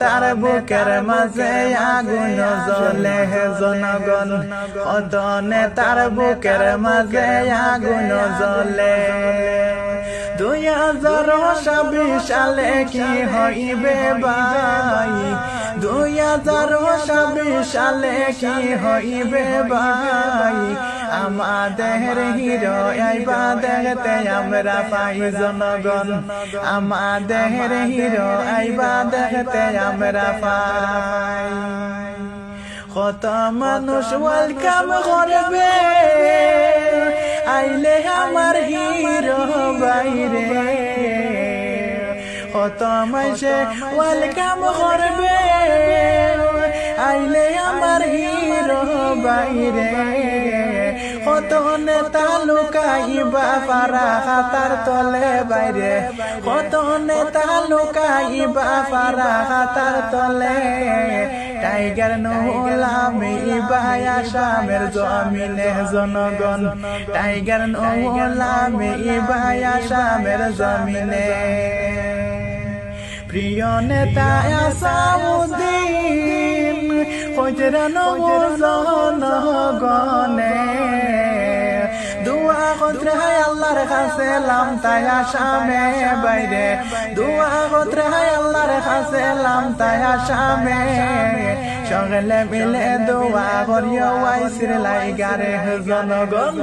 তার বুকের মাঝে আগুন জ্বলে জনগণ, কত নেতার বুকের মাঝে আগুন জ্বলে। 2026 সালে কি হইবে ভাই, 2026 সালে কি হইবে ভাই, আমাদের হিরো আইবা দেখতে আমরা পাই জনগণ, আমাদের হিরো আইবা দেখতে আমরা পাই। কত মানুষ ওয়েলকাম করবে আইলে আমার হিরো বাইরে, কত মাইসে ওয়েলকাম করবে আইলে আমার হিরো বাইরে। কত নেতা লুকাইবা পারা হাতার তলে বাইরে, কত নেতা লুকাইবা পারা হাতার তলে। টাইগার নহলামি ইবাই আসামের জমিনে জনগণ, টাইগার নহলামি ইবাই আসামের জমিনে। প্রিয় নেতা আসাউদ্দিন কইরা নমর জনগণে, দুয়া করতে হয় আল্লাহর কাছে লামতায় আসামে বাইরে, দুয়া করতে হয় আল্লাহর কাছে লামতায় আসামে। সকলে মিলে দোয়া করিও আইসির লাইগারে জনগণ।